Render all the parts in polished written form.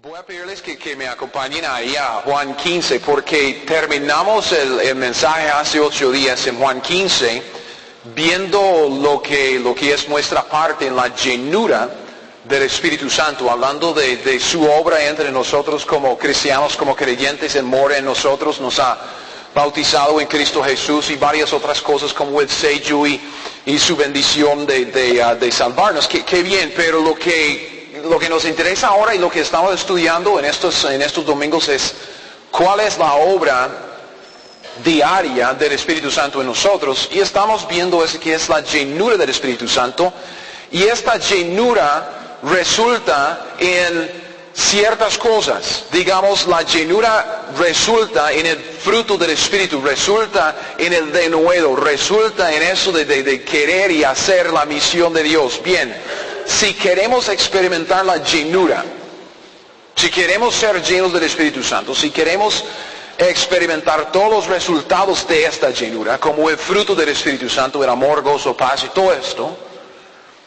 Voy a pedirles que me acompañen ahí a Juan 15 porque terminamos el mensaje hace 8 días en Juan 15 viendo lo que es nuestra parte en la llenura del Espíritu Santo, hablando de su obra entre nosotros como cristianos, como creyentes, Él mora en nosotros, nos ha bautizado en Cristo Jesús y varias otras cosas como el sello y su bendición de salvarnos. Qué bien, pero lo que nos interesa ahora y lo que estamos estudiando en estos domingos es cuál es la obra diaria del Espíritu Santo en nosotros. Y estamos viendo que es la llenura del Espíritu Santo. Y esta llenura resulta en ciertas cosas. Digamos, la llenura resulta en el fruto del Espíritu, resulta en el denuedo, resulta en eso de querer y hacer la misión de Dios. Bien, si queremos experimentar la llenura, si queremos ser llenos del Espíritu Santo, si queremos experimentar todos los resultados de esta llenura, como el fruto del Espíritu Santo, el amor, gozo, paz y todo esto,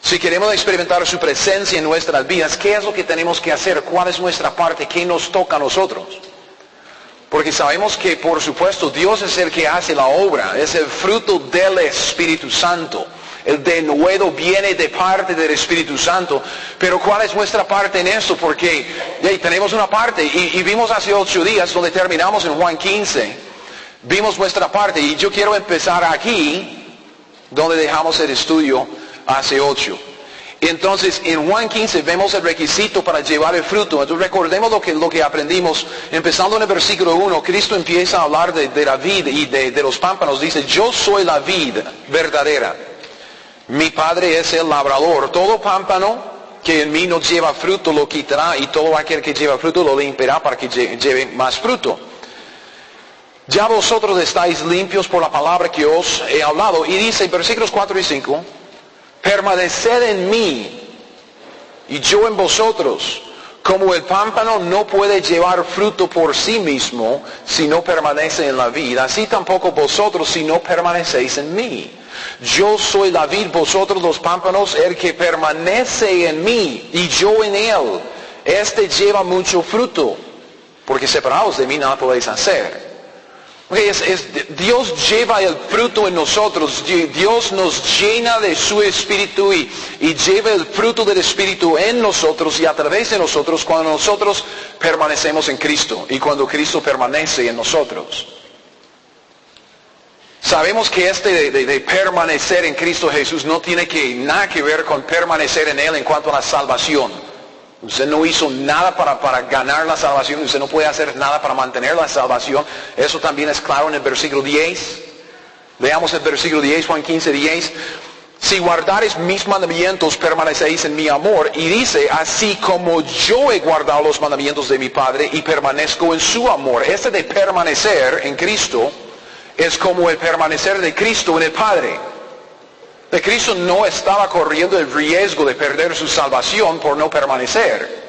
si queremos experimentar su presencia en nuestras vidas, ¿qué es lo que tenemos que hacer? ¿Cuál es nuestra parte? ¿Qué nos toca a nosotros? Porque sabemos que, por supuesto, Dios es el que hace la obra, es el fruto del Espíritu Santo. El denuedo viene de parte del Espíritu Santo. Pero ¿cuál es nuestra parte en esto? Porque tenemos una parte y vimos hace 8 días donde terminamos en Juan 15. Vimos nuestra parte y yo quiero empezar aquí donde dejamos el estudio hace 8. Entonces en Juan 15 vemos el requisito para llevar el fruto. Entonces recordemos lo que aprendimos. Empezando en el versículo 1, Cristo empieza a hablar de la vid y de los pámpanos. Dice, yo soy la vid verdadera. Mi Padre es el labrador. Todo pámpano que en mí no lleva fruto lo quitará, y todo aquel que lleva fruto lo limpiará para que lleve más fruto. Ya vosotros estáis limpios por la palabra que os he hablado. Y dice, versículos 4 y 5, permaneced en mí y yo en vosotros. Como el pámpano no puede llevar fruto por sí mismo si no permanece en la vid, así tampoco vosotros si no permanecéis en mí. Yo soy la vid, vosotros los pámpanos. El que permanece en mí y yo en él, este lleva mucho fruto, porque separados de mí nada podéis hacer. Dios lleva el fruto en nosotros. Dios nos llena de su Espíritu y lleva el fruto del Espíritu en nosotros y a través de nosotros cuando nosotros permanecemos en Cristo y cuando Cristo permanece en nosotros. Sabemos que de permanecer en Cristo Jesús no tiene nada que ver con permanecer en Él en cuanto a la salvación. Usted no hizo nada para ganar la salvación. Usted no puede hacer nada para mantener la salvación. Eso también es claro en el versículo 10. Leamos el versículo 10, Juan 15, 10. Si guardareis mis mandamientos, permanecéis en mi amor. Y dice, así como yo he guardado los mandamientos de mi Padre y permanezco en su amor. Este de permanecer en Cristo es como el permanecer de Cristo en el Padre. De Cristo no estaba corriendo el riesgo de perder su salvación por no permanecer.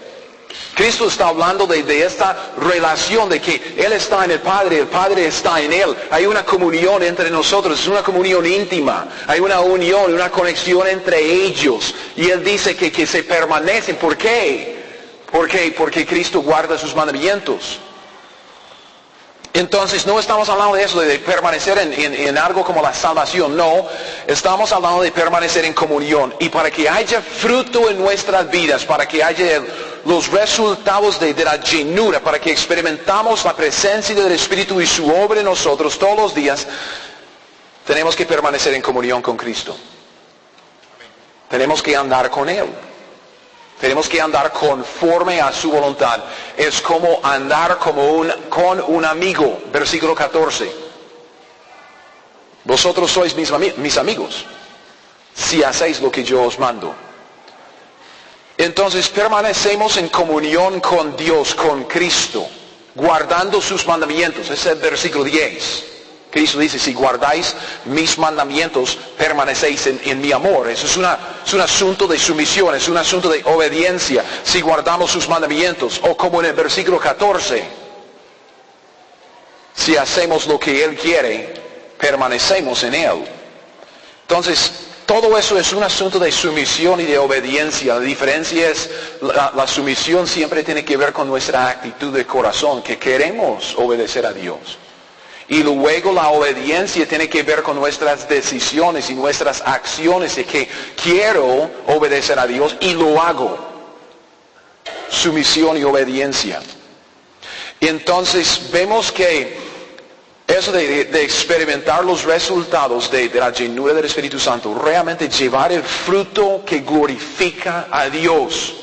Cristo está hablando de esta relación de que Él está en el Padre está en Él. Hay una comunión entre nosotros, es una comunión íntima. Hay una unión, una conexión entre ellos. Y Él dice que se permanecen. ¿Por qué? Porque Cristo guarda sus mandamientos. Entonces no estamos hablando de eso, de permanecer en algo como la salvación, no. Estamos hablando de permanecer en comunión. Y para que haya fruto en nuestras vidas, para que haya los resultados de la llenura, para que experimentamos la presencia del Espíritu y su obra en nosotros todos los días, tenemos que permanecer en comunión con Cristo. Tenemos que andar con Él. Tenemos que andar conforme a su voluntad. Es como andar con un amigo. Versículo 14. Vosotros sois mis amigos, si hacéis lo que yo os mando. Entonces permanecemos en comunión con Dios, con Cristo, guardando sus mandamientos. Ese es el versículo 10. Cristo dice, si guardáis mis mandamientos, permanecéis en mi amor. Eso es un asunto de sumisión, es un asunto de obediencia. Si guardamos sus mandamientos, o como en el versículo 14, si hacemos lo que Él quiere, permanecemos en Él. Entonces, todo eso es un asunto de sumisión y de obediencia. La diferencia es, la sumisión siempre tiene que ver con nuestra actitud de corazón, que queremos obedecer a Dios. Y luego la obediencia tiene que ver con nuestras decisiones y nuestras acciones, de que quiero obedecer a Dios y lo hago. Sumisión y obediencia. Y entonces vemos que eso de experimentar los resultados de la llenura del Espíritu Santo, realmente llevar el fruto que glorifica a Dios.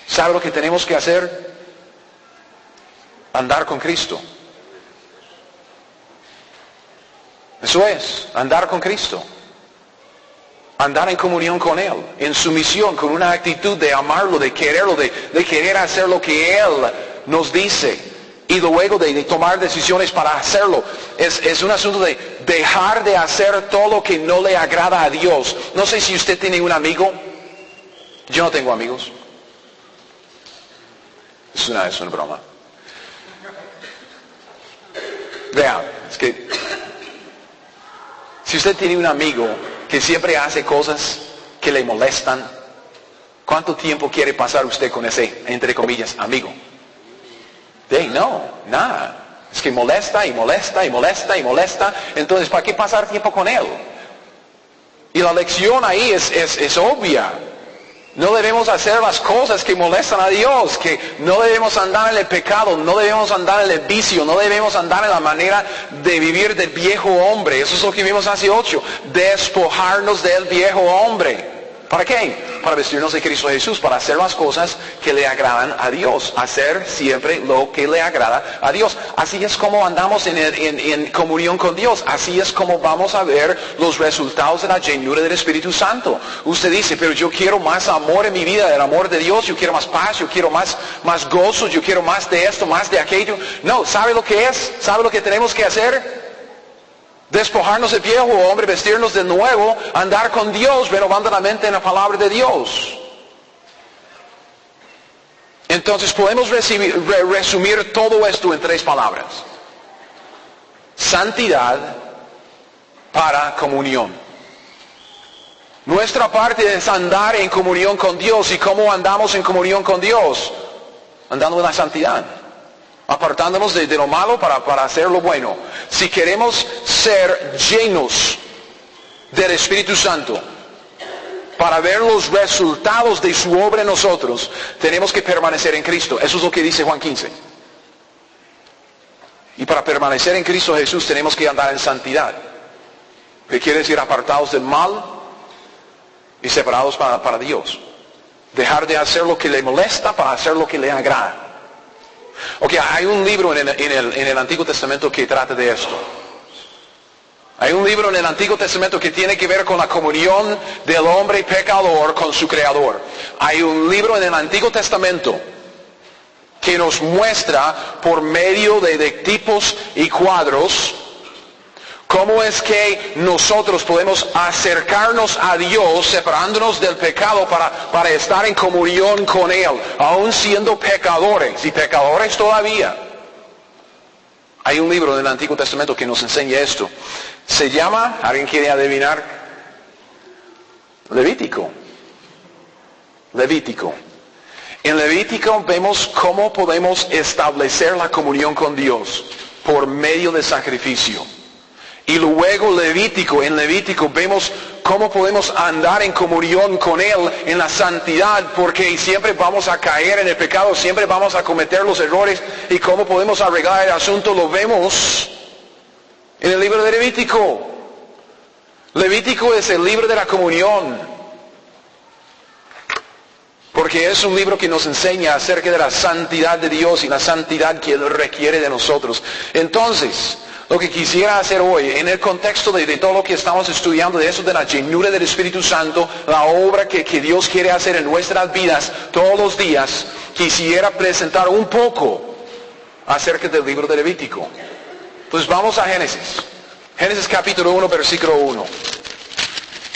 ¿Sabe lo que tenemos que hacer? Andar con Cristo. Eso es, andar con Cristo. Andar en comunión con Él, en sumisión, con una actitud de amarlo, de quererlo, de querer hacer lo que Él nos dice. Y luego de tomar decisiones para hacerlo. Es un asunto de dejar de hacer todo lo que no le agrada a Dios. No sé si usted tiene un amigo. Yo no tengo amigos. Es una broma. Vean, es que si usted tiene un amigo que siempre hace cosas que le molestan, ¿cuánto tiempo quiere pasar usted con ese, entre comillas, amigo? No, nada. Es que molesta y molesta y molesta y molesta. Entonces, ¿para qué pasar tiempo con él? Y la lección ahí es obvia. No debemos hacer las cosas que molestan a Dios, que no debemos andar en el pecado, no debemos andar en el vicio, no debemos andar en la manera de vivir del viejo hombre. Eso es lo que vimos hace 8. Despojarnos del viejo hombre. ¿Para qué? Para vestirnos de Cristo Jesús, para hacer las cosas que le agradan a Dios, hacer siempre lo que le agrada a Dios. Así es como andamos en comunión con Dios, así es como vamos a ver los resultados de la llenura del Espíritu Santo. Usted dice, pero yo quiero más amor en mi vida, el amor de Dios, yo quiero más paz, yo quiero más gozo, yo quiero más de esto, más de aquello. No, ¿sabe lo que es? ¿Sabe lo que tenemos que hacer? Despojarnos del viejo hombre, vestirnos de nuevo, andar con Dios, renovando la mente en la palabra de Dios. Entonces podemos resumir todo esto en 3 palabras. Santidad para comunión. Nuestra parte es andar en comunión con Dios. ¿Y cómo andamos en comunión con Dios? Andando en la santidad. Apartándonos de lo malo para hacer lo bueno. Si queremos ser llenos del Espíritu Santo, para ver los resultados de su obra en nosotros, tenemos que permanecer en Cristo. Eso es lo que dice Juan 15. Y para permanecer en Cristo Jesús tenemos que andar en santidad. ¿Qué quiere decir? Apartados del mal y separados para Dios. Dejar de hacer lo que le molesta para hacer lo que le agrada. Ok, hay un libro en el Antiguo Testamento que trata de esto. Hay un libro en el Antiguo Testamento que tiene que ver con la comunión del hombre pecador con su Creador. Hay un libro en el Antiguo Testamento que nos muestra por medio de tipos y cuadros cómo es que nosotros podemos acercarnos a Dios separándonos del pecado para estar en comunión con Él, aún siendo pecadores y pecadores todavía. Hay un libro del Antiguo Testamento que nos enseña esto. Se llama, ¿alguien quiere adivinar? Levítico. Levítico. En Levítico vemos cómo podemos establecer la comunión con Dios por medio del sacrificio. Y luego en Levítico vemos cómo podemos andar en comunión con Él en la santidad, porque siempre vamos a caer en el pecado, siempre vamos a cometer los errores, y cómo podemos arreglar el asunto lo vemos en el libro de Levítico. Levítico es el libro de la comunión, porque es un libro que nos enseña acerca de la santidad de Dios y la santidad que Él requiere de nosotros. Entonces, lo que quisiera hacer hoy, en el contexto de todo lo que estamos estudiando, de eso de la llenura del Espíritu Santo, la obra que Dios quiere hacer en nuestras vidas todos los días, quisiera presentar un poco acerca del libro de Levítico. Pues vamos a Génesis. Génesis capítulo 1, versículo 1.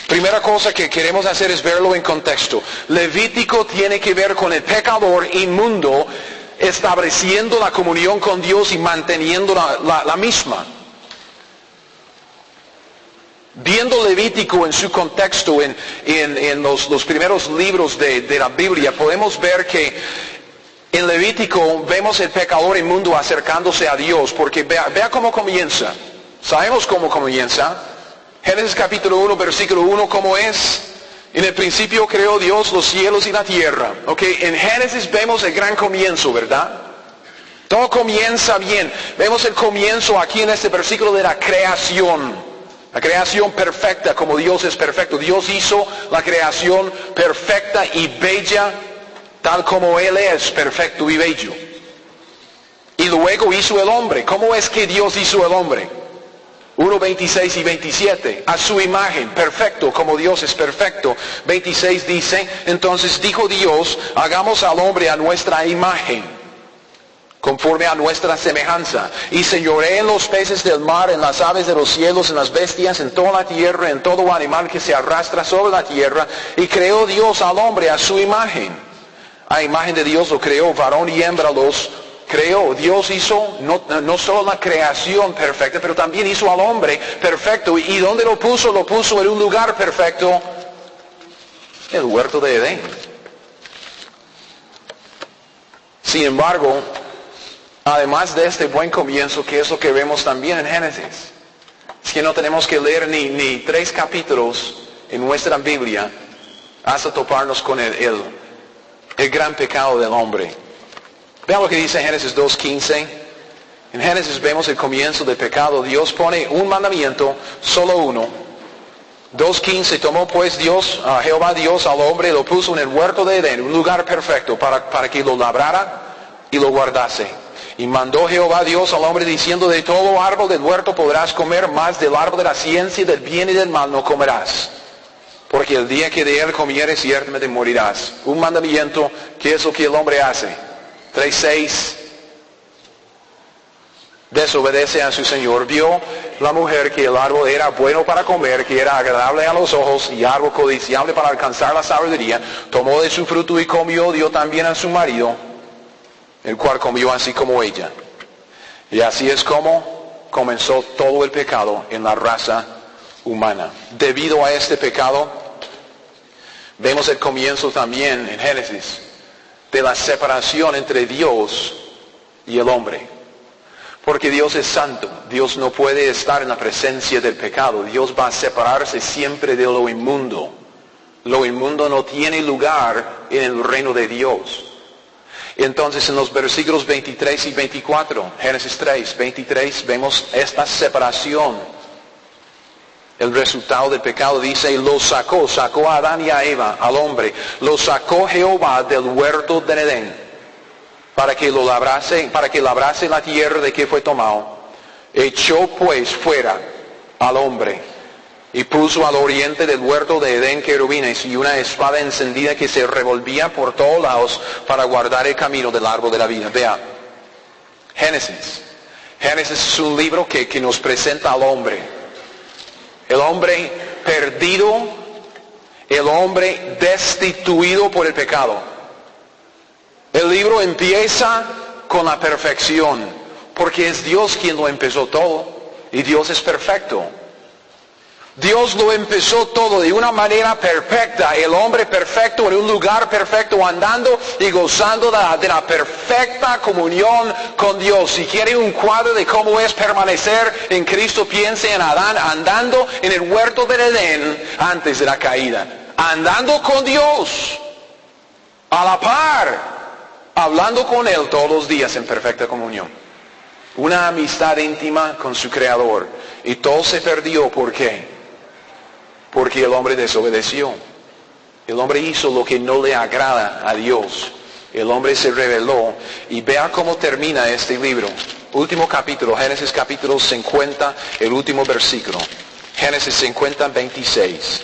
Primera cosa que queremos hacer es verlo en contexto. Levítico tiene que ver con el pecador inmundo, estableciendo la comunión con Dios y manteniendo la misma. Viendo Levítico en su contexto, en los primeros libros de la Biblia, podemos ver que en Levítico vemos el pecador inmundo acercándose a Dios, porque vea cómo comienza. Sabemos cómo comienza. Génesis capítulo 1, versículo 1, ¿cómo es? En el principio creó Dios los cielos y la tierra. Ok, en Génesis vemos el gran comienzo, ¿verdad? Todo comienza bien. Vemos el comienzo aquí en este versículo de la creación. La creación perfecta, como Dios es perfecto. Dios hizo la creación perfecta y bella, tal como Él es perfecto y bello. Y luego hizo el hombre. ¿Cómo es que Dios hizo el hombre? 1, 26 y 27. A su imagen, perfecto, como Dios es perfecto. 26 dice, entonces dijo Dios, hagamos al hombre a nuestra imagen, conforme a nuestra semejanza, y señoree en los peces del mar, en las aves de los cielos, en las bestias, en toda la tierra, en todo animal que se arrastra sobre la tierra. Y creó Dios al hombre a su imagen. A imagen de Dios lo creó, varón y hembra los creó. Dios hizo no solo la creación perfecta, pero también hizo al hombre perfecto. ¿Y dónde lo puso? Lo puso en un lugar perfecto, el huerto de Edén. Sin embargo, además de este buen comienzo, ¿qué es lo que vemos también en Génesis? Es que no tenemos que leer ni 3 capítulos en nuestra Biblia hasta toparnos con el gran pecado del hombre. Vean lo que dice Génesis 2:15. En Génesis vemos el comienzo del pecado. Dios pone un mandamiento, solo uno. 2:15, tomó pues Jehová Dios al hombre y lo puso en el huerto de Edén, un lugar perfecto para que lo labrara y lo guardase. Y mandó Jehová Dios al hombre diciendo, de todo árbol del huerto podrás comer, mas del árbol de la ciencia del bien y del mal no comerás. Porque el día que de él comieres ciertamente morirás. Un mandamiento, ¿qué es lo que el hombre hace? 3:6, desobedece a su Señor. Vio la mujer que el árbol era bueno para comer, que era agradable a los ojos y árbol codiciable para alcanzar la sabiduría. Tomó de su fruto y comió, dio también a su marido, el cual comió así como ella. Y así es como comenzó todo el pecado en la raza humana. Debido a este pecado, vemos el comienzo también en Génesis de la separación entre Dios y el hombre. Porque Dios es santo. Dios no puede estar en la presencia del pecado. Dios va a separarse siempre de lo inmundo. Lo inmundo no tiene lugar en el reino de Dios. Entonces en los versículos 23 y 24, Génesis 3, 23, vemos esta separación. El resultado del pecado dice, sacó a Adán y a Eva, al hombre, lo sacó Jehová del huerto de Edén, para que labrase la tierra de que fue tomado. Echó pues fuera al hombre, y puso al oriente del huerto de Edén querubines y una espada encendida que se revolvía por todos lados para guardar el camino del árbol de la vida. Vea, Génesis. Génesis es un libro que nos presenta al hombre. El hombre perdido, el hombre destituido por el pecado. El libro empieza con la perfección, porque es Dios quien lo empezó todo, y Dios es perfecto. Dios lo empezó todo de una manera perfecta, el hombre perfecto en un lugar perfecto, andando y gozando de la perfecta comunión con Dios. Si quiere un cuadro de cómo es permanecer en Cristo, piense en Adán andando en el huerto del Edén antes de la caída, andando con Dios, a la par, hablando con Él todos los días en perfecta comunión. Una amistad íntima con su Creador. Y todo se perdió, ¿por qué? Porque el hombre desobedeció. El hombre hizo lo que no le agrada a Dios. El hombre se rebeló. Y vea cómo termina este libro. Último capítulo, Génesis capítulo 50, el último versículo. Génesis 50, 26.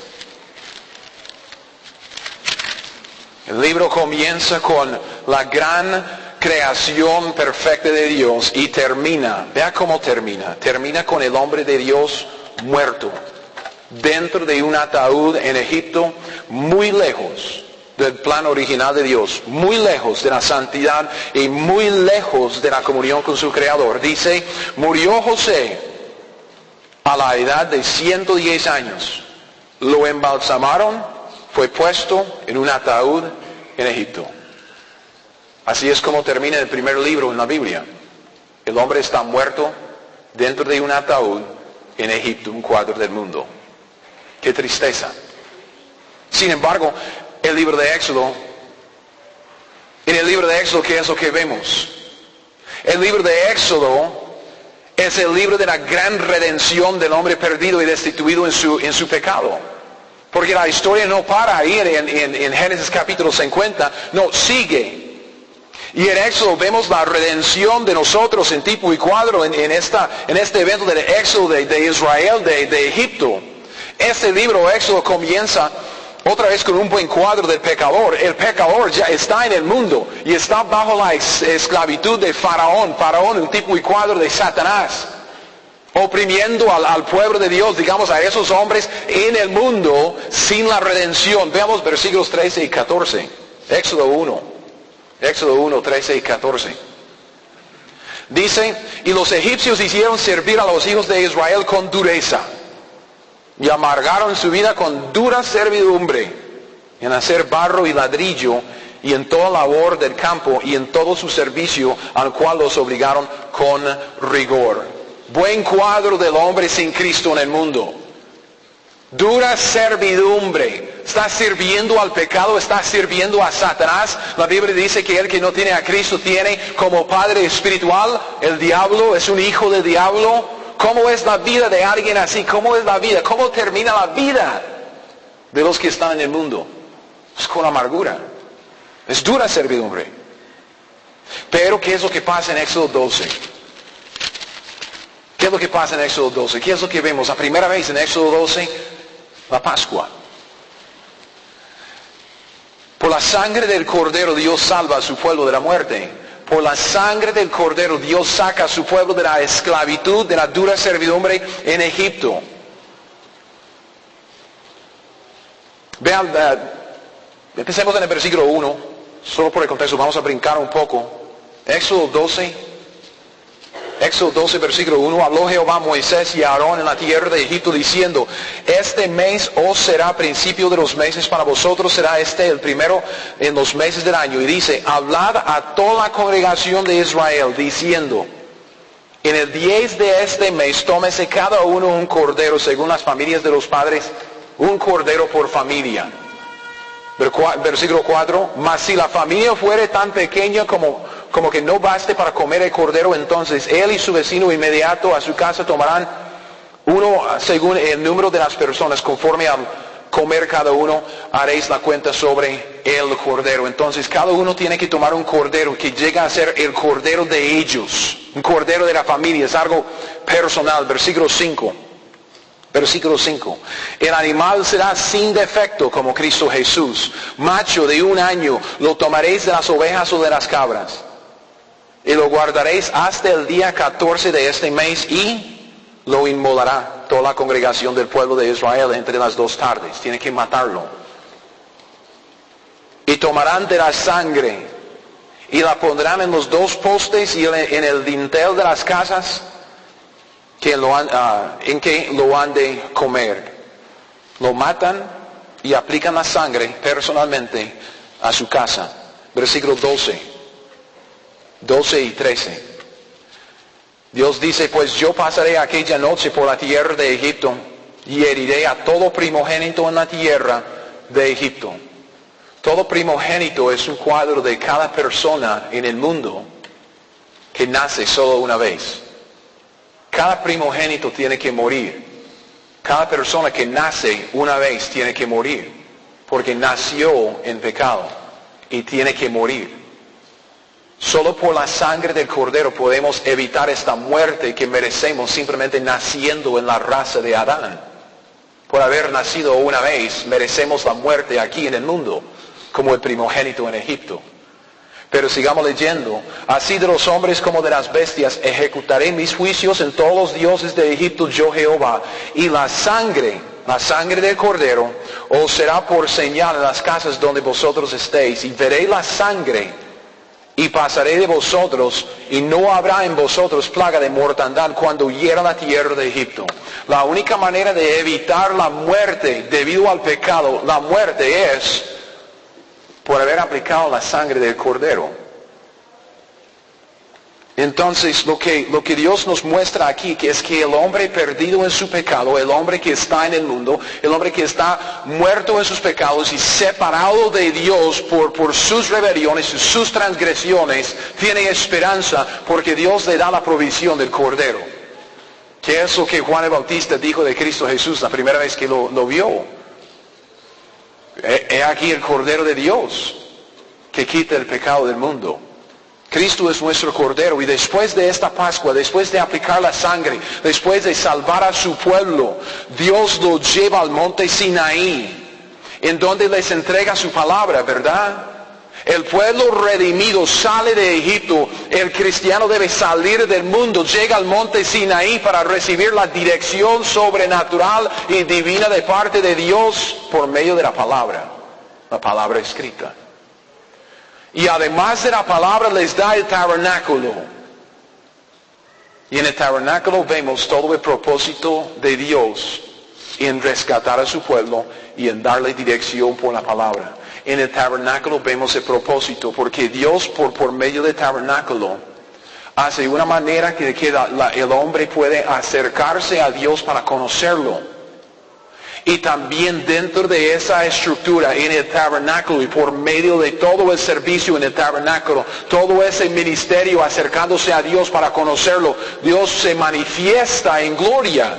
El libro comienza con la gran creación perfecta de Dios y termina, vea cómo termina. Termina con el hombre de Dios muerto, dentro de un ataúd en Egipto, muy lejos del plan original de Dios, muy lejos de la santidad y muy lejos de la comunión con su Creador. Dice, murió José a la edad de 110 años. Lo embalsamaron, fue puesto en un ataúd en Egipto. Así es como termina el primer libro en la Biblia. El hombre está muerto dentro de un ataúd en Egipto, un cuadro del mundo. ¡Qué tristeza! Sin embargo, en el libro de Éxodo, ¿qué es lo que vemos? El libro de Éxodo es el libro de la gran redención del hombre perdido y destituido en su pecado. Porque la historia no para ahí en Génesis capítulo 50, no, sigue. Y en Éxodo vemos la redención de nosotros en tipo y cuadro en este evento del Éxodo de Israel, de Egipto. Este libro Éxodo comienza otra vez con un buen cuadro del pecador. El pecador ya está en el mundo y está bajo la esclavitud de Faraón. Faraón, un tipo y cuadro de Satanás, oprimiendo al pueblo de Dios, digamos a esos hombres en el mundo sin la redención. Veamos versículos 13 y 14. Éxodo 1, 13 y 14. Dice, y los egipcios hicieron servir a los hijos de Israel con dureza, y amargaron su vida con dura servidumbre, en hacer barro y ladrillo, y en toda labor del campo, y en todo su servicio, al cual los obligaron con rigor. Buen cuadro del hombre sin Cristo en el mundo. Dura servidumbre. Está sirviendo al pecado, está sirviendo a Satanás. La Biblia dice que el que no tiene a Cristo tiene como padre espiritual el diablo, es un hijo del diablo. ¿Cómo es la vida de alguien así? ¿Cómo es la vida? ¿Cómo termina la vida de los que están en el mundo? Es con amargura. Es dura servidumbre. Pero ¿qué es lo que pasa en Éxodo 12? ¿Qué es lo que pasa en Éxodo 12? ¿Qué es lo que vemos? La primera vez en Éxodo 12, la Pascua. Por la sangre del Cordero Dios salva a su pueblo de la muerte. Por la sangre del Cordero Dios saca a su pueblo de la esclavitud, de la dura servidumbre en Egipto. Vean, empecemos en el versículo 1, solo por el contexto, vamos a brincar un poco. Éxodo 12, versículo 1, habló Jehová a Moisés y a Aarón en la tierra de Egipto diciendo, este mes os será principio de los meses, para vosotros será este el primero en los meses del año. Y dice, hablad a toda la congregación de Israel diciendo, en el 10 de este mes tómese cada uno un cordero según las familias de los padres, un cordero por familia. Versículo 4, mas si la familia fuere tan pequeña como que no baste para comer el cordero, entonces él y su vecino inmediato a su casa tomarán uno según el número de las personas, conforme al comer cada uno haréis la cuenta sobre el cordero. Entonces cada uno tiene que tomar un cordero que llega a ser el cordero de ellos, un cordero de la familia, es algo personal. Versículo 5. El animal será sin defecto como Cristo Jesús. Macho de 1 año lo tomaréis de las ovejas o de las cabras. Y lo guardaréis hasta el día 14 de este mes y lo inmolará toda la congregación del pueblo de Israel entre las 2 tardes. Tiene que matarlo. Y tomarán de la sangre y la pondrán en los 2 postes y en el dintel de las casas en que lo han de comer. Lo matan y aplican la sangre personalmente a su casa. Versículo 12 y 13. Dios dice, pues yo pasaré aquella noche por la tierra de Egipto y heriré a todo primogénito en la tierra de Egipto. Todo primogénito es un cuadro de cada persona en el mundo que nace solo una vez. Cada primogénito tiene que morir. Cada persona que nace una vez tiene que morir, porque nació en pecado y tiene que morir. Solo por la sangre del Cordero podemos evitar esta muerte que merecemos simplemente naciendo en la raza de Adán. Por haber nacido una vez, merecemos la muerte aquí en el mundo, como el primogénito en Egipto. Pero sigamos leyendo. Así de los hombres como de las bestias ejecutaré mis juicios en todos los dioses de Egipto, yo Jehová. Y la sangre del Cordero, os será por señal en las casas donde vosotros estéis. Y veréis la sangre Y pasaré de vosotros, y no habrá en vosotros plaga de mortandad cuando hiera la tierra de Egipto. La única manera de evitar la muerte debido al pecado, la muerte es por haber aplicado la sangre del Cordero. Entonces lo que Dios nos muestra aquí que es que el hombre perdido en su pecado, el hombre que está en el mundo, el hombre que está muerto en sus pecados y separado de Dios por sus rebeliones y sus transgresiones, tiene esperanza porque Dios le da la provisión del Cordero. Que es lo que Juan el Bautista dijo de Cristo Jesús la primera vez que lo vio. He aquí el Cordero de Dios que quita el pecado del mundo. Cristo es nuestro Cordero y después de esta Pascua, después de aplicar la sangre, después de salvar a su pueblo, Dios lo lleva al monte Sinaí, en donde les entrega su palabra, ¿verdad? El pueblo redimido sale de Egipto, el cristiano debe salir del mundo, llega al monte Sinaí para recibir la dirección sobrenatural y divina de parte de Dios por medio de la palabra escrita. Y además de la palabra les da el tabernáculo. Y en el tabernáculo vemos todo el propósito de Dios en rescatar a su pueblo y en darle dirección por la palabra. En el tabernáculo vemos el propósito porque Dios por medio del tabernáculo hace una manera que el hombre puede acercarse a Dios para conocerlo. Y también dentro de esa estructura, en el tabernáculo y por medio de todo el servicio en el tabernáculo, todo ese ministerio acercándose a Dios para conocerlo, Dios se manifiesta en gloria.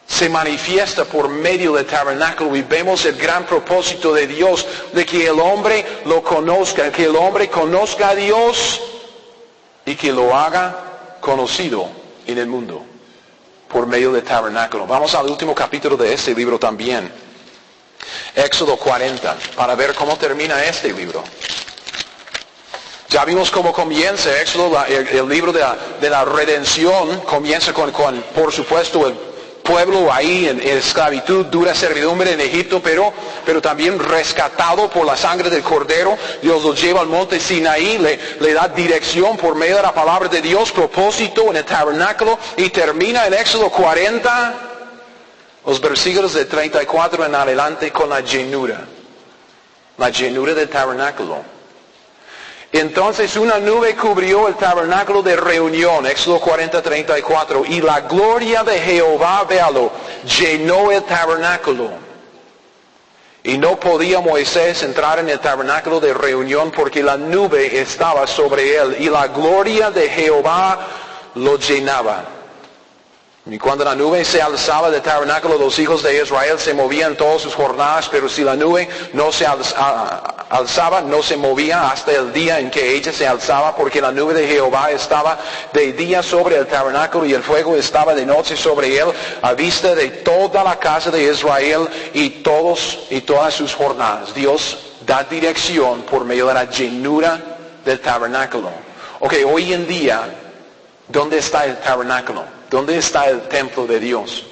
Se manifiesta por medio del tabernáculo y vemos el gran propósito de Dios, de que el hombre lo conozca, que el hombre conozca a Dios y que lo haga conocido en el mundo. Por medio del tabernáculo. Vamos al último capítulo de este libro también. Éxodo 40, para ver cómo termina este libro. Ya vimos cómo comienza Éxodo, el libro de la redención. Comienza con, por supuesto, el pueblo ahí en esclavitud, dura servidumbre en Egipto, pero también rescatado por la sangre del Cordero. Dios lo lleva al monte Sinaí, le da dirección por medio de la palabra de Dios, propósito en el tabernáculo, y termina en Éxodo 40, los versículos de 34 en adelante, con la llenura del tabernáculo. Entonces una nube cubrió el tabernáculo de reunión, Éxodo 40, 34, y la gloria de Jehová, véalo, llenó el tabernáculo. Y no podía Moisés entrar en el tabernáculo de reunión porque la nube estaba sobre él, y la gloria de Jehová lo llenaba. Y cuando la nube se alzaba del tabernáculo, los hijos de Israel se movían todas sus jornadas, pero si la nube no se alzaba, no se movía hasta el día en que ella se alzaba, porque la nube de Jehová estaba de día sobre el tabernáculo y el fuego estaba de noche sobre él, a vista de toda la casa de Israel y todas sus jornadas. Dios da dirección por medio de la llenura del tabernáculo. Ok, hoy en día, ¿dónde está el tabernáculo? ¿Dónde está el templo de Dios?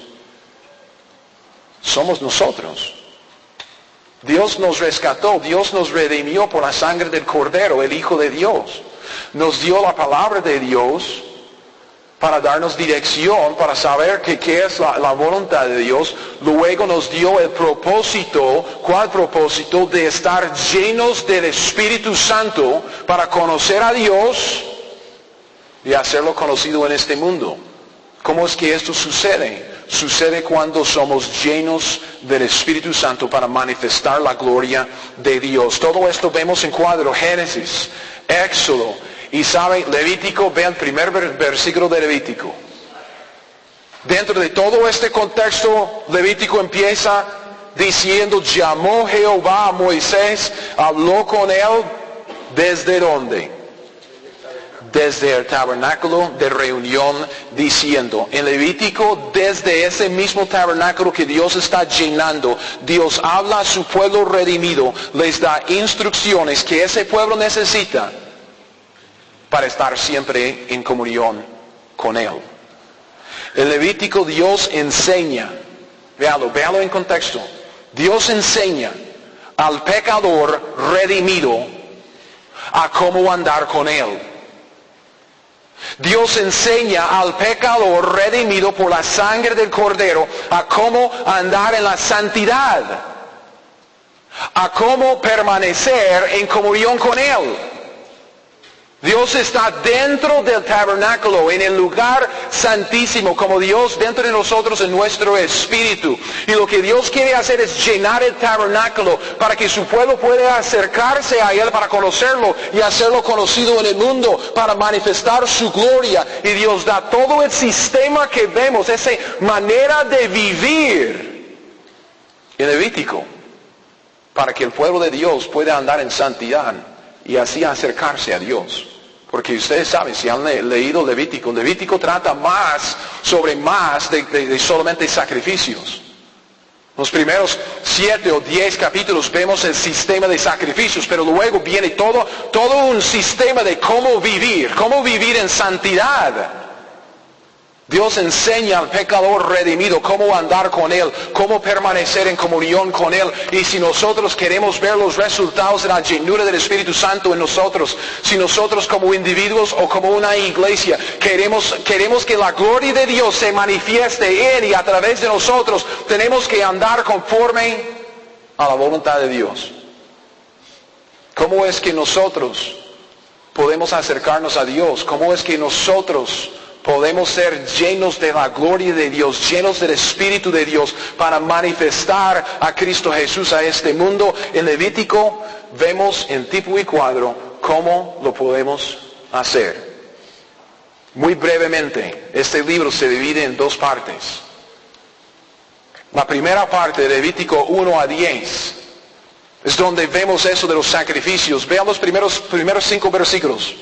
Somos nosotros. Dios nos rescató, Dios nos redimió por la sangre del Cordero, el Hijo de Dios. Nos dio la palabra de Dios para darnos dirección, para saber qué es la voluntad de Dios. Luego nos dio el propósito, ¿cuál propósito? De estar llenos del Espíritu Santo para conocer a Dios y hacerlo conocido en este mundo. ¿Cómo es que esto sucede? Sucede cuando somos llenos del Espíritu Santo para manifestar la gloria de Dios. Todo esto vemos en cuadro, Génesis, Éxodo, y sabe, Levítico, ve el primer versículo de Levítico. Dentro de todo este contexto, Levítico empieza diciendo, llamó Jehová a Moisés, habló con él, ¿desde dónde? Desde el tabernáculo de reunión, diciendo, en Levítico, desde ese mismo tabernáculo que Dios está llenando, Dios habla a su pueblo redimido, les da instrucciones que ese pueblo necesita para estar siempre en comunión con Él. En Levítico Dios enseña, véalo en contexto, Dios enseña al pecador redimido a cómo andar con Él. Dios enseña al pecador redimido por la sangre del Cordero a cómo andar en la santidad, a cómo permanecer en comunión con Él. Dios está dentro del tabernáculo, en el lugar santísimo, como Dios dentro de nosotros en nuestro espíritu. Y lo que Dios quiere hacer es llenar el tabernáculo para que su pueblo pueda acercarse a Él para conocerlo y hacerlo conocido en el mundo, para manifestar su gloria. Y Dios da todo el sistema que vemos, esa manera de vivir en Levítico, para que el pueblo de Dios pueda andar en santidad y así acercarse a Dios. Porque ustedes saben, si han leído Levítico, Levítico trata más de solamente sacrificios. Los primeros 7 o 10 capítulos vemos el sistema de sacrificios, pero luego viene todo un sistema de cómo vivir en santidad. Dios enseña al pecador redimido cómo andar con Él, cómo permanecer en comunión con Él. Y si nosotros queremos ver los resultados de la llenura del Espíritu Santo en nosotros, si nosotros como individuos o como una iglesia queremos que la gloria de Dios se manifieste en y a través de nosotros, tenemos que andar conforme a la voluntad de Dios. ¿Cómo es que nosotros podemos acercarnos a Dios? ¿Cómo es que nosotros podemos ser llenos de la gloria de Dios, llenos del Espíritu de Dios, para manifestar a Cristo Jesús a este mundo? En Levítico vemos en tipo y cuadro cómo lo podemos hacer. Muy brevemente, este libro se divide en 2 partes. La primera parte, de Levítico 1 a 10, es donde vemos eso de los sacrificios. Vean los primeros 5 versículos.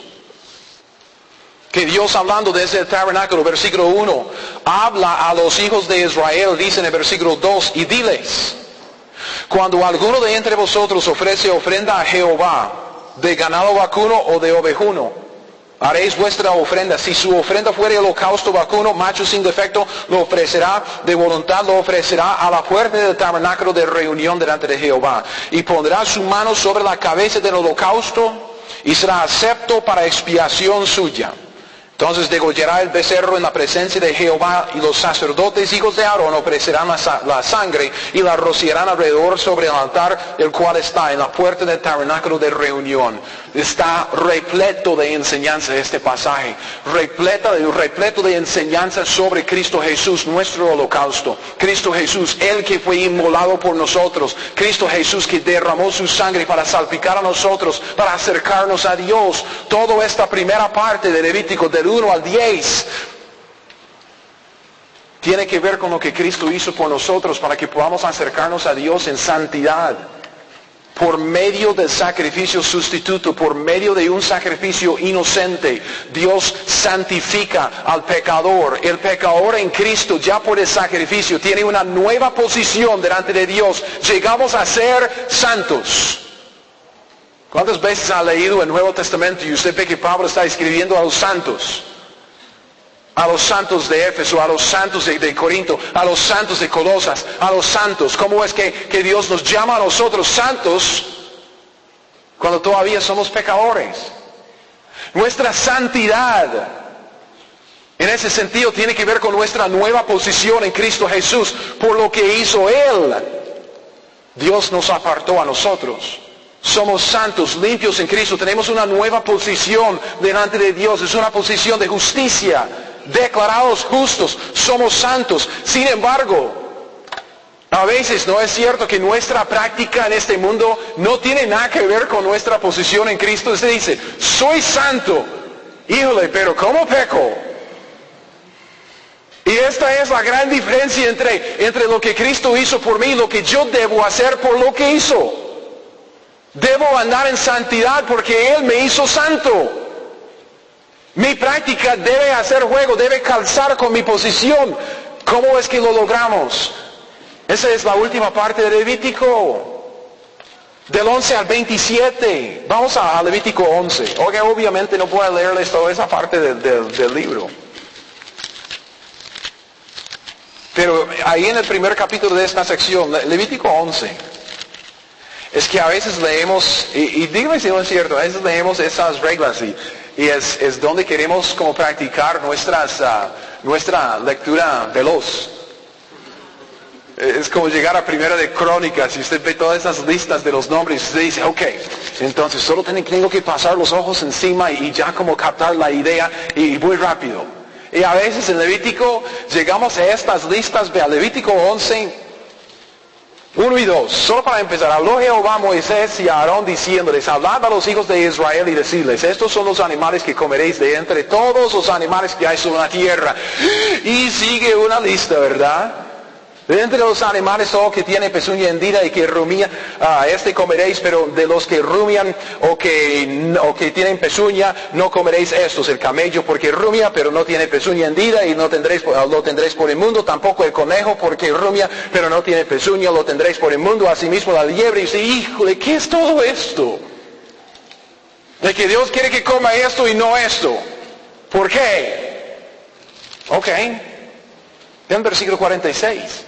Que Dios, hablando desde el tabernáculo, versículo 1, habla a los hijos de Israel, dice en el versículo 2, y diles: cuando alguno de entre vosotros ofrece ofrenda a Jehová, de ganado vacuno o de ovejuno, haréis vuestra ofrenda. Si su ofrenda fuere holocausto vacuno, macho sin defecto, lo ofrecerá de voluntad, lo ofrecerá a la puerta del tabernáculo de reunión delante de Jehová. Y pondrá su mano sobre la cabeza del holocausto, y será acepto para expiación suya. Entonces degollará el becerro en la presencia de Jehová, y los sacerdotes hijos de Aarón ofrecerán la sangre y la rociarán alrededor sobre el altar, el cual está en la puerta del tabernáculo de reunión. Está repleto de enseñanza este pasaje, repleto de enseñanza sobre Cristo Jesús, nuestro holocausto. Cristo Jesús, el que fue inmolado por nosotros. Cristo Jesús que derramó su sangre para salpicar a nosotros, para acercarnos a Dios. Toda esta primera parte de Levítico, del 1 al 10, tiene que ver con lo que Cristo hizo por nosotros para que podamos acercarnos a Dios en santidad. Por medio del sacrificio sustituto, por medio de un sacrificio inocente, Dios santifica al pecador. El pecador en Cristo, ya por el sacrificio, tiene una nueva posición delante de Dios. Llegamos a ser santos. ¿Cuántas veces ha leído el Nuevo Testamento y usted ve que Pablo está escribiendo a los santos? A los santos de Éfeso, a los santos de Corinto, a los santos de Colosas, a los santos. ¿Cómo es que Dios nos llama a nosotros santos cuando todavía somos pecadores? Nuestra santidad, en ese sentido, tiene que ver con nuestra nueva posición en Cristo Jesús. Por lo que hizo Él, Dios nos apartó a nosotros. Somos santos, limpios en Cristo. Tenemos una nueva posición delante de Dios. Es una posición de justicia. Declarados justos, somos santos. Sin embargo, a veces no es cierto que nuestra práctica en este mundo no tiene nada que ver con nuestra posición en Cristo. Usted dice: soy santo. Híjole, pero ¿cómo peco? Y esta es la gran diferencia entre lo que Cristo hizo por mí y lo que yo debo hacer por lo que hizo. Debo andar en santidad porque Él me hizo santo. Mi práctica debe hacer juego, debe calzar con mi posición. ¿Cómo es que lo logramos? Esa es la última parte de Levítico. Del 11 al 27. Vamos a Levítico 11. Oiga, obviamente no puedo leerles toda esa parte del libro. Pero ahí en el primer capítulo de esta sección, Levítico 11. Es que a veces leemos, y dígame si no es cierto, a veces leemos esas reglas y es donde queremos como practicar nuestra lectura veloz. Es como llegar a Primera de Crónicas y usted ve todas esas listas de los nombres y usted dice, ok, entonces solo tengo que pasar los ojos encima y ya como captar la idea y muy rápido. Y a veces en Levítico llegamos a estas listas, vea, Levítico 11, 1 y 2, solo para empezar, habló Jehová a Moisés y a Aarón diciéndoles, hablad a los hijos de Israel y decirles, estos son los animales que comeréis de entre todos los animales que hay sobre la tierra. Y sigue una lista, ¿verdad? De entre los animales todo que tiene pezuña hendida y que rumía, este comeréis, pero de los que rumian o que tienen pezuña, no comeréis estos. El camello porque rumia, pero no tiene pezuña hendida y lo tendréis por inmundo. Tampoco el conejo porque rumia, pero no tiene pezuña, lo tendréis por inmundo. Asimismo la liebre. Y dice, híjole, ¿qué es todo esto? De que Dios quiere que coma esto y no esto. ¿Por qué? Ok. En versículo 46.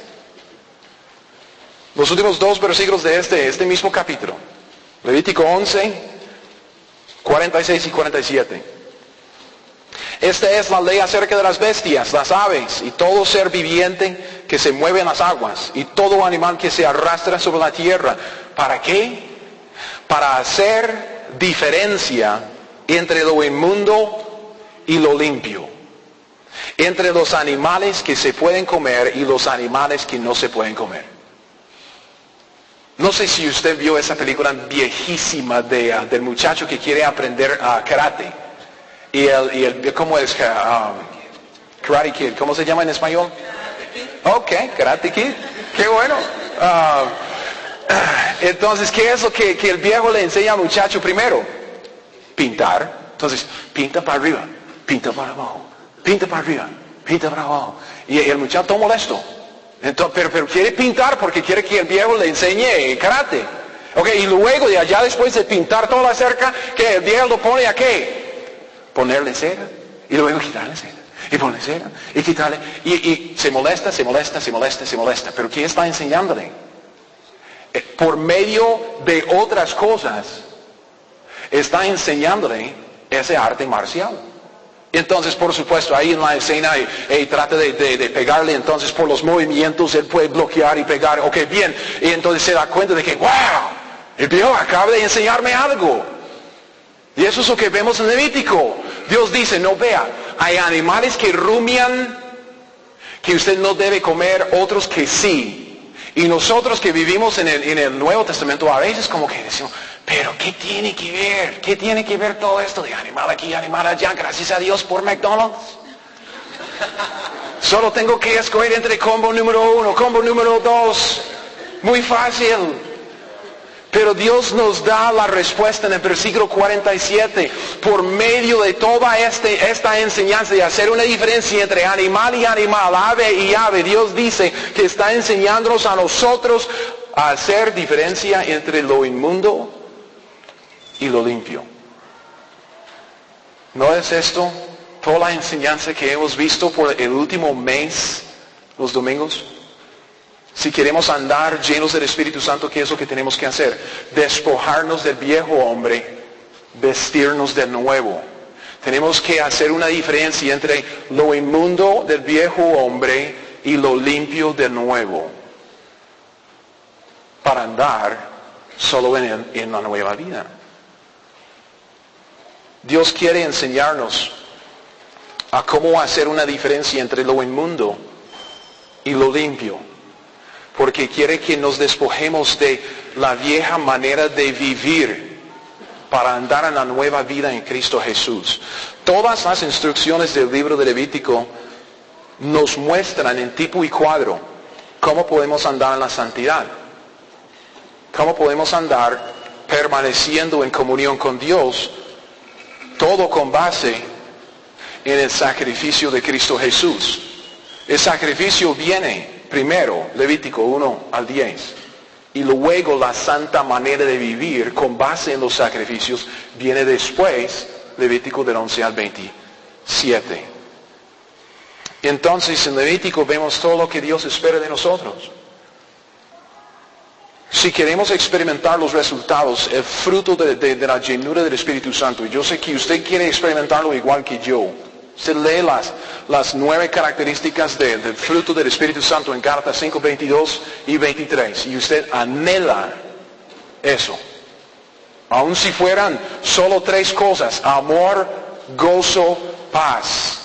Los últimos 2 versículos de este mismo capítulo. Levítico 11, 46 y 47. Esta es la ley acerca de las bestias, las aves y todo ser viviente que se mueve en las aguas y todo animal que se arrastra sobre la tierra. ¿Para qué? Para hacer diferencia entre lo inmundo y lo limpio. Entre los animales que se pueden comer y los animales que no se pueden comer. No sé si usted vio esa película viejísima del muchacho que quiere aprender karate. ¿Cómo es? Karate Kid. ¿Cómo se llama en español? Ok, Karate Kid. Qué bueno. Entonces, ¿qué es lo que el viejo le enseña al muchacho primero? Pintar. Entonces, pinta para arriba, pinta para abajo, pinta para arriba, pinta para abajo. Y el muchacho todo molesto. Entonces, pero quiere pintar porque quiere que el viejo le enseñe karate. Ok, y luego de allá después de pintar toda la cerca, que el viejo lo pone a qué? Ponerle cera. Y luego quitarle cera. Y ponerle cera. Y quitarle. Y se molesta. Pero ¿qué está enseñándole? Por medio de otras cosas, está enseñándole ese arte marcial. Entonces, por supuesto, ahí en la escena, trata de pegarle, entonces por los movimientos él puede bloquear y pegar, ok, bien, y entonces se da cuenta de que, wow, el viejo acaba de enseñarme algo. Y eso es lo que vemos en Levítico. Dios dice, no vea, hay animales que rumian, que usted no debe comer, otros que sí. Y nosotros que vivimos en el Nuevo Testamento, a veces como que decimos, pero ¿qué tiene que ver? ¿Qué tiene que ver todo esto de animal aquí, animal allá? Gracias a Dios por McDonald's. Solo tengo que escoger entre combo número 1, combo número 2. Muy fácil. Pero Dios nos da la respuesta en el versículo 47. Por medio de toda esta enseñanza de hacer una diferencia entre animal y animal, ave y ave, Dios dice que está enseñándonos a nosotros a hacer diferencia entre lo inmundo y lo limpio. ¿No es esto toda la enseñanza que hemos visto por el último mes, los domingos? Si queremos andar llenos del Espíritu Santo, ¿qué es lo que tenemos que hacer? Despojarnos del viejo hombre, vestirnos del nuevo. Tenemos que hacer una diferencia entre lo inmundo del viejo hombre y lo limpio del nuevo. Para andar solo en la nueva vida. Dios quiere enseñarnos a cómo hacer una diferencia entre lo inmundo y lo limpio. Porque quiere que nos despojemos de la vieja manera de vivir para andar en la nueva vida en Cristo Jesús. Todas las instrucciones del libro de Levítico nos muestran en tipo y cuadro cómo podemos andar en la santidad. Cómo podemos andar permaneciendo en comunión con Dios. Todo con base en el sacrificio de Cristo Jesús. El sacrificio viene primero, Levítico 1 al 10. Y luego la santa manera de vivir con base en los sacrificios viene después, Levítico del 11 al 27. Entonces en Levítico vemos todo lo que Dios espera de nosotros. Si queremos experimentar los resultados, el fruto de la llenura del Espíritu Santo, y yo sé que usted quiere experimentarlo igual que yo. Usted lee las 9 características del fruto del Espíritu Santo en Gálatas 5, 22 y 23. Y usted anhela eso. Aun si fueran solo 3 cosas: amor, gozo, paz.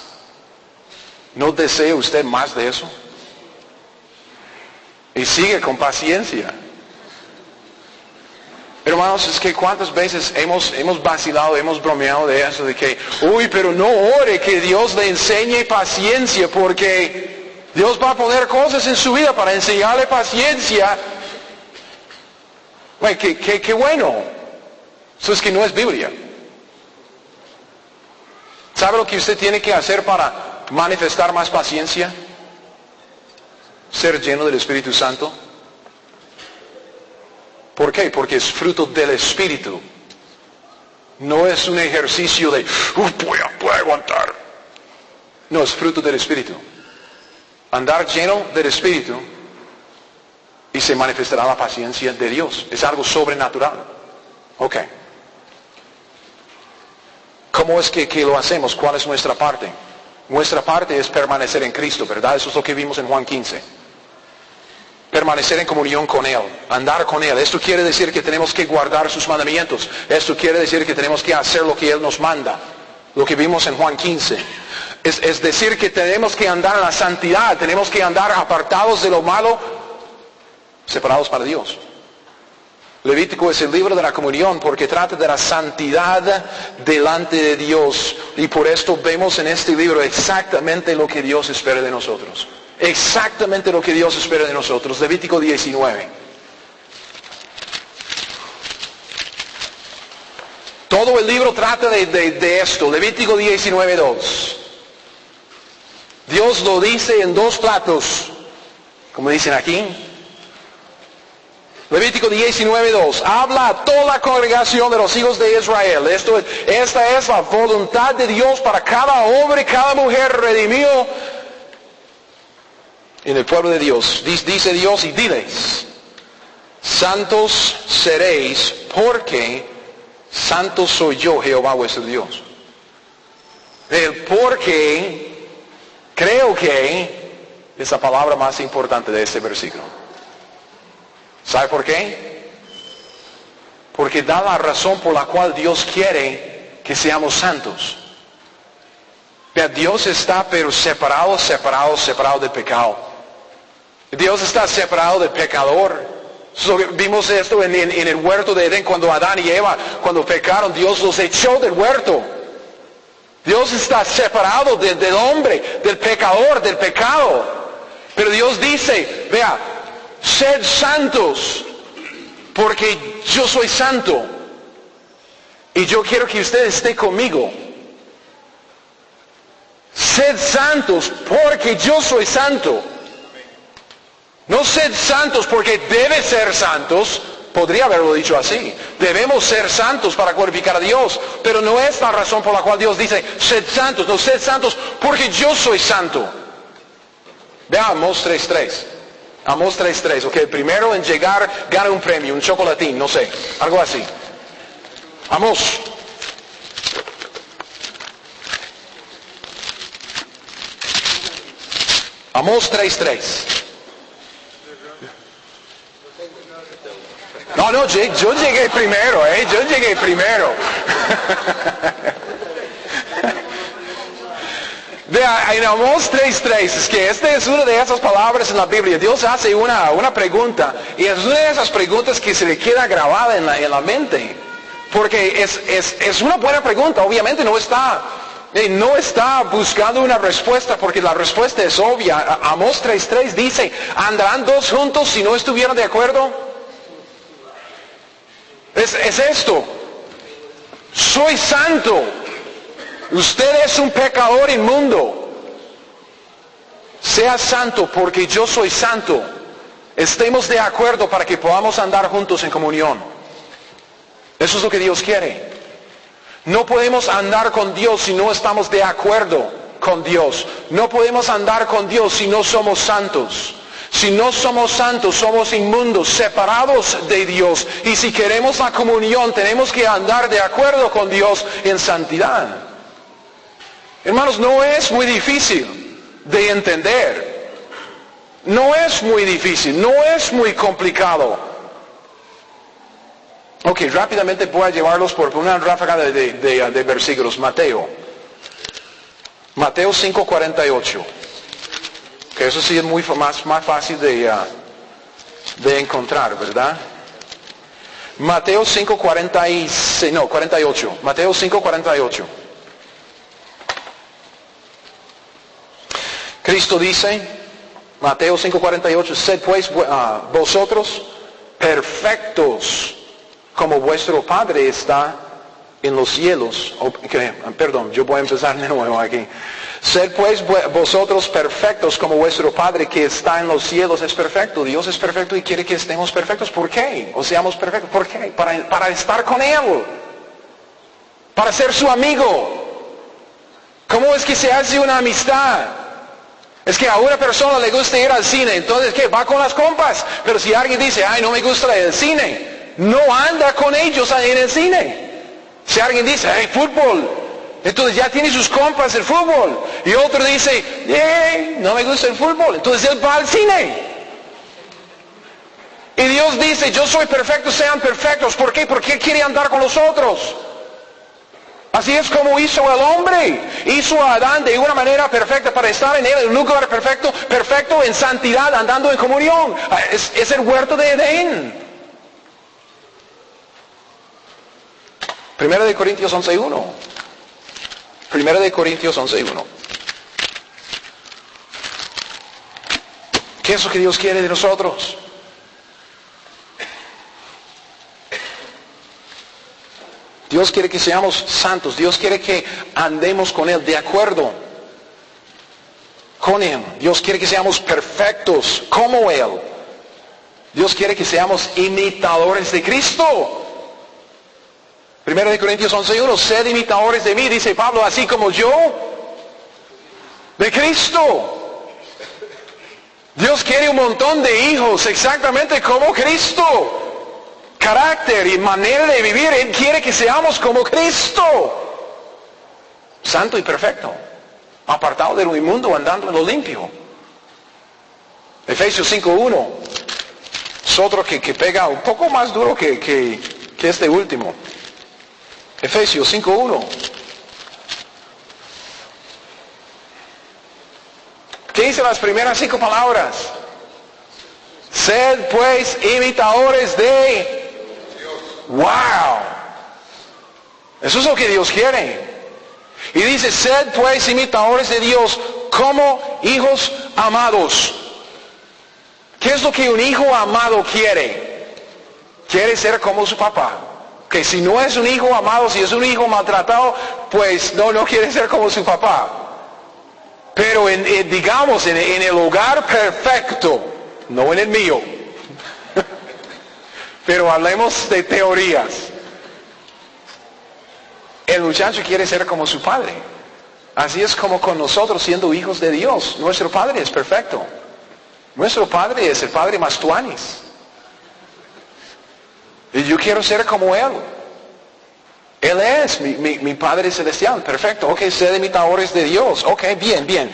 ¿No desea usted más de eso? Y sigue con paciencia. Hermanos, es que cuántas veces hemos vacilado, hemos bromeado de eso, de que, pero no ore que Dios le enseñe paciencia, porque Dios va a poner cosas en su vida para enseñarle paciencia. Bueno, qué bueno. Eso es que no es Biblia. ¿Sabe lo que usted tiene que hacer para manifestar más paciencia? Ser lleno del Espíritu Santo. ¿Por qué? Porque es fruto del Espíritu. No es un ejercicio de, voy a aguantar. No, es fruto del Espíritu. Andar lleno del Espíritu y se manifestará la paciencia de Dios. Es algo sobrenatural. Ok. ¿Cómo es que lo hacemos? ¿Cuál es nuestra parte? Nuestra parte es permanecer en Cristo, ¿verdad? Eso es lo que vimos en Juan 15. Permanecer en comunión con Él, andar con Él. Esto quiere decir que tenemos que guardar sus mandamientos. Esto quiere decir que tenemos que hacer lo que Él nos manda. Lo que vimos en Juan 15. Es decir que tenemos que andar en la santidad. Tenemos que andar apartados de lo malo, separados para Dios. Levítico es el libro de la comunión porque trata de la santidad delante de Dios. Y por esto vemos en este libro exactamente lo que Dios espera de nosotros. Exactamente lo que Dios espera de nosotros. Levítico 19. Todo el libro trata de esto. Levítico 19:2. Dios lo dice en 2 platos, como dicen aquí. Levítico 19:2. Habla a toda la congregación de los hijos de Israel. Esta es la voluntad de Dios para cada hombre, cada mujer redimido en el pueblo de Dios. Dice Dios, y diles: santos seréis, porque santo soy yo, Jehová vuestro Dios. El porque, creo que es la palabra más importante de este versículo. ¿Sabe por qué? Porque da la razón por la cual Dios quiere que seamos santos. Dios está pero separado del pecado. Dios está separado del pecador. Vimos esto en el huerto de Edén cuando Adán y Eva, cuando pecaron, Dios los echó del huerto. Dios está separado del hombre, del pecador, del pecado. Pero Dios dice, vea, sed santos, porque yo soy santo. Y yo quiero que usted esté conmigo. Sed santos, porque yo soy santo. No sed santos porque debe ser santos. Podría haberlo dicho así. Debemos ser santos para glorificar a Dios. Pero no es la razón por la cual Dios dice, sed santos. No, sed santos porque yo soy santo. Vea Amós 3:3. Amós 3:3. Ok, el primero en llegar gana un premio, un chocolatín, no sé. Algo así. Amós. Amós 3:3. No, yo llegué primero, yo llegué primero. En Amós 3:3, es que esta es una de esas palabras en la Biblia. Dios hace una pregunta, y es una de esas preguntas que se le queda grabada en la mente. Porque es una buena pregunta, obviamente no está buscando una respuesta, porque la respuesta es obvia. Amós 3:3 dice, ¿andarán 2 juntos si no estuvieran de acuerdo? Es esto. Soy santo. Usted es un pecador inmundo. Sea santo porque yo soy santo. Estemos de acuerdo para que podamos andar juntos en comunión. Eso es lo que Dios quiere. No podemos andar con Dios si no estamos de acuerdo con Dios. No podemos andar con Dios si no somos santos. Si no somos santos, somos inmundos, separados de Dios. Y si queremos la comunión, tenemos que andar de acuerdo con Dios en santidad. Hermanos, no es muy difícil de entender. No es muy difícil, no es muy complicado. Ok, rápidamente voy a llevarlos por una ráfaga de versículos. Mateo 5:48. Que eso sí es más fácil de encontrar, ¿verdad? Mateo 48. Mateo 5:48. Cristo dice, Mateo 5:48, sed pues vosotros perfectos como vuestro Padre está en los cielos. Perdón, yo voy a empezar de nuevo aquí. Sed pues vosotros perfectos como vuestro Padre que está en los cielos es perfecto. Dios es perfecto y quiere que estemos perfectos. ¿Por qué? O seamos perfectos. ¿Por qué? Para estar con Él. Para ser su amigo. ¿Cómo es que se hace una amistad? Es que a una persona le gusta ir al cine. Entonces, ¿qué? Va con las compas. Pero si alguien dice, ay, no me gusta el cine, no anda con ellos en el cine. Si alguien dice, hey, fútbol, entonces ya tiene sus compas el fútbol. Y otro dice, no me gusta el fútbol, entonces él va al cine. Y Dios dice, yo soy perfecto, sean perfectos. ¿Por qué? Porque Él quiere andar con los otros. Así es como hizo el hombre. Hizo a Adán de una manera perfecta para estar en él, en un lugar perfecto, perfecto en santidad, andando en comunión. Es el huerto de Edén. 1 Corintios 11:1. 1 Corintios 11:1. ¿Qué es lo que Dios quiere de nosotros? Dios quiere que seamos santos. Dios quiere que andemos con Él de acuerdo con Él. Dios quiere que seamos perfectos como Él. Dios quiere que seamos imitadores de Cristo. 1 Corintios 11:1, sed imitadores de mí, dice Pablo, así como yo, de Cristo. Dios quiere un montón de hijos, exactamente como Cristo. Carácter y manera de vivir, Él quiere que seamos como Cristo. Santo y perfecto, apartado de lo inmundo, andando en lo limpio. Efesios 5:1, es otro que pega un poco más duro que este último. Efesios 5:1. ¿Qué dice las primeras 5 palabras? Sed pues imitadores de Dios. ¡Wow! Eso es lo que Dios quiere. Y dice, sed pues imitadores de Dios como hijos amados. ¿Qué es lo que un hijo amado quiere? Quiere ser como su papá. Que si no es un hijo amado, si es un hijo maltratado, pues no quiere ser como su papá. Pero digamos, en el hogar perfecto, no en el mío. Pero hablemos de teorías. El muchacho quiere ser como su padre. Así es como con nosotros siendo hijos de Dios. Nuestro Padre es perfecto. Nuestro Padre es el Padre Mastuanis. Y yo quiero ser como Él. Él es mi Padre Celestial. Perfecto. Ok, sed imitadores de Dios. Ok, bien.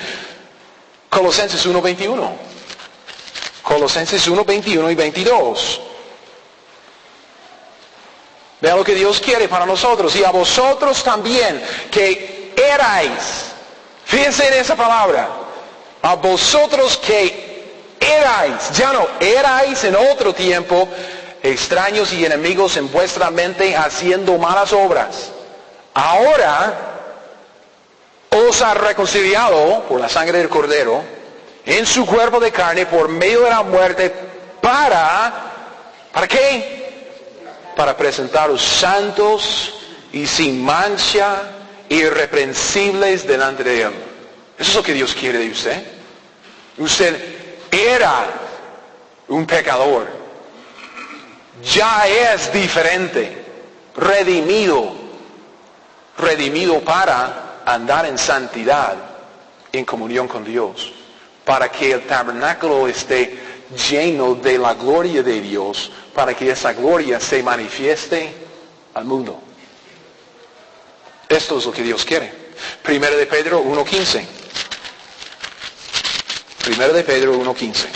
Colosenses 1:21. Colosenses 1:21 y 22. Vean lo que Dios quiere para nosotros. Y a vosotros también, que erais. Fíjense en esa palabra. A vosotros que erais. Ya no, erais en otro tiempo. Extraños y enemigos en vuestra mente haciendo malas obras. Ahora os ha reconciliado por la sangre del Cordero en su cuerpo de carne por medio de la muerte ¿para qué? Para presentaros santos y sin mancha, irreprensibles delante de Él. Eso es lo que Dios quiere de usted. Usted era un pecador. Ya es diferente, redimido para andar en santidad, en comunión con Dios. para que el tabernáculo esté lleno de la gloria de Dios, para que esa gloria se manifieste al mundo. Esto es lo que Dios quiere. 1 de Pedro 1:15. 1 de Pedro 1:15.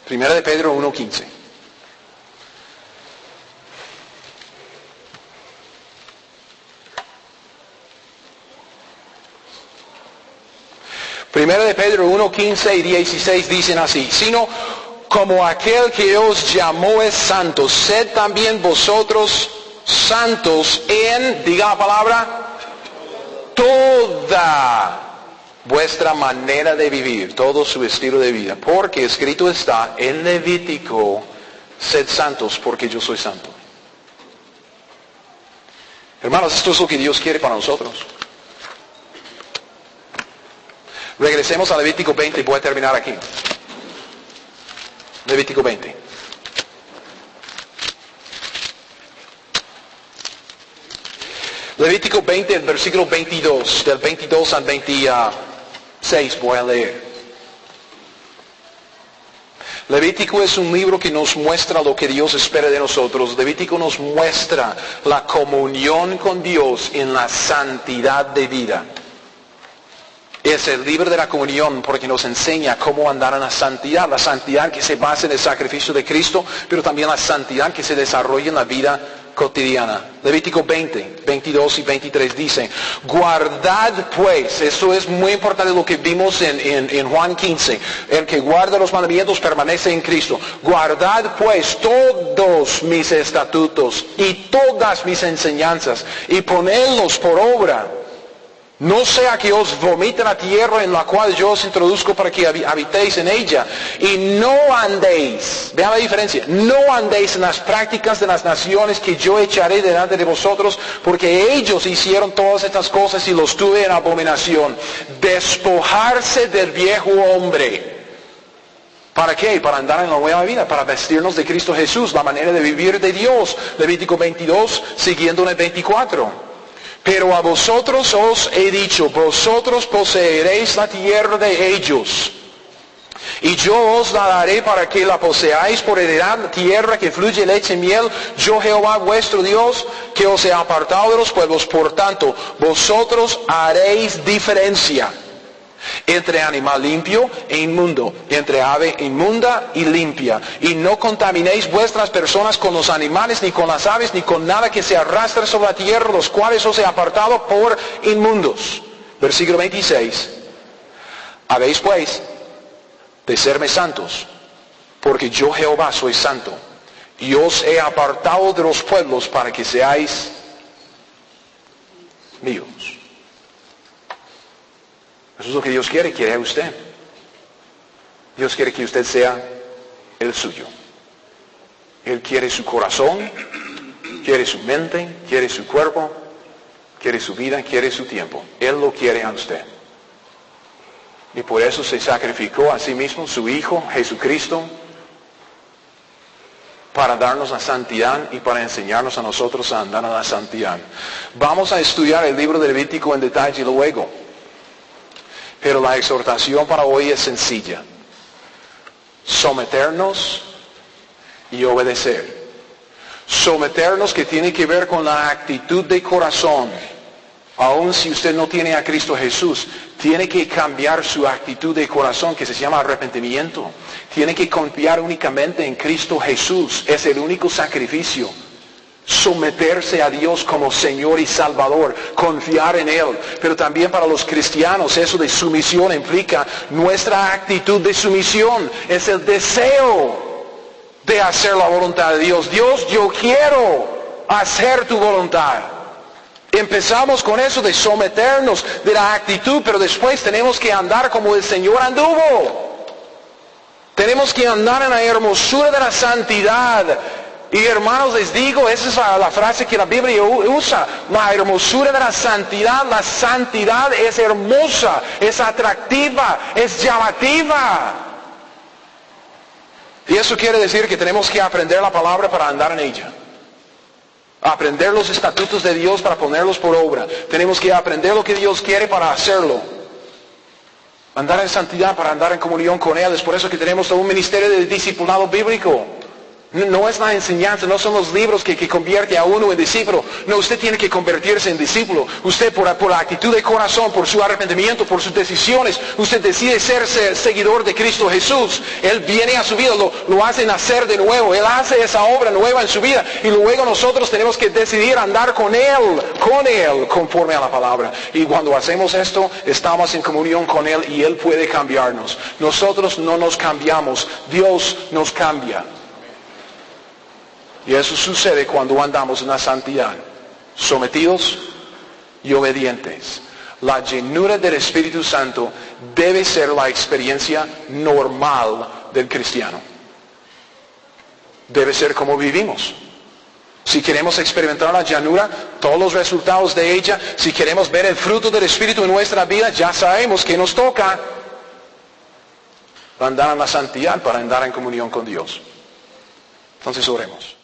Primera de Pedro 1:15. Primera de Pedro 1:15 y 16 dicen así: sino como aquel que os llamó es santo, sed también vosotros santos en, diga la palabra, toda vuestra manera de vivir, todo su estilo de vida. Porque escrito está en Levítico, sed santos porque yo soy santo. Hermanos, esto es lo que Dios quiere para nosotros. Regresemos a Levítico 20 y voy a terminar aquí. Levítico 20. Levítico 20, el versículo 22, del 22 al 26 voy a leer. Levítico es un libro que nos muestra lo que Dios espera de nosotros. Levítico nos muestra la comunión con Dios en la santidad de vida. Es el libro de la comunión porque nos enseña cómo andar en la santidad que se basa en el sacrificio de Cristo, pero también la santidad que se desarrolla en la vida cotidiana. Levítico 20, 22 y 23 dice: guardad pues, eso es muy importante lo que vimos en Juan 15, el que guarda los mandamientos permanece en Cristo. Guardad pues todos mis estatutos y todas mis enseñanzas y ponedlos por obra. No sea que os vomite la tierra en la cual yo os introduzco para que habitéis en ella. Y no andéis, vean la diferencia, no andéis en las prácticas de las naciones que yo echaré delante de vosotros, porque ellos hicieron todas estas cosas y los tuve en abominación. Despojarse del viejo hombre. ¿Para qué? Para andar en la nueva vida, para vestirnos de Cristo Jesús, la manera de vivir de Dios. Levítico 22, siguiendo en el 24. Pero a vosotros os he dicho, vosotros poseeréis la tierra de ellos. Y yo os la daré para que la poseáis por heredad, tierra que fluye leche y miel. Yo Jehová vuestro Dios, que os he apartado de los pueblos. Por tanto, vosotros haréis diferencia entre animal limpio e inmundo, entre ave inmunda y limpia. Y no contaminéis vuestras personas con los animales, ni con las aves, ni con nada que se arrastre sobre la tierra, los cuales os he apartado por inmundos. Versículo 26. Habéis pues de serme santos, porque yo Jehová soy santo, y os he apartado de los pueblos para que seáis míos. Eso es lo que Dios quiere a usted. Dios quiere que usted sea el suyo. Él quiere su corazón, quiere su mente, quiere su cuerpo, quiere su vida, quiere su tiempo. Él lo quiere a usted. Y por eso se sacrificó a sí mismo su Hijo, Jesucristo, para darnos la santidad y para enseñarnos a nosotros a andar en la santidad. Vamos a estudiar el libro de Levítico en detalle luego. Pero la exhortación para hoy es sencilla. Someternos y obedecer. Someternos, que tiene que ver con la actitud de corazón. Aun si usted no tiene a Cristo Jesús, tiene que cambiar su actitud de corazón, que se llama arrepentimiento. Tiene que confiar únicamente en Cristo Jesús. Es el único sacrificio. Someterse a Dios como Señor y Salvador, confiar en Él. Pero también para los cristianos eso de sumisión implica nuestra actitud de sumisión. Es el deseo de hacer la voluntad de Dios. Dios, yo quiero hacer tu voluntad. Empezamos con eso de someternos, de la actitud, pero después tenemos que andar como el Señor anduvo. Tenemos que andar en la hermosura de la santidad. Y hermanos, les digo, esa es la frase que la Biblia usa, la hermosura de la santidad es hermosa, es atractiva, es llamativa. Y eso quiere decir que tenemos que aprender la palabra para andar en ella. Aprender los estatutos de Dios para ponerlos por obra. Tenemos que aprender lo que Dios quiere para hacerlo. Andar en santidad para andar en comunión con Él. Es por eso que tenemos todo un ministerio de discipulado bíblico. No es la enseñanza, no son los libros que convierte a uno en discípulo. No, usted tiene que convertirse en discípulo. Usted por la actitud de corazón, por su arrepentimiento, por sus decisiones, usted decide ser seguidor de Cristo Jesús. Él viene a su vida, lo hace nacer de nuevo. Él hace esa obra nueva en su vida. Y luego nosotros tenemos que decidir andar con Él, conforme a la palabra. Y cuando hacemos esto, estamos en comunión con Él y Él puede cambiarnos. Nosotros no nos cambiamos, Dios nos cambia. Y eso sucede cuando andamos en la santidad, sometidos y obedientes. La llenura del Espíritu Santo debe ser la experiencia normal del cristiano. Debe ser como vivimos. Si queremos experimentar la llanura, todos los resultados de ella, si queremos ver el fruto del Espíritu en nuestra vida, ya sabemos que nos toca andar en la santidad para andar en comunión con Dios. Entonces oremos.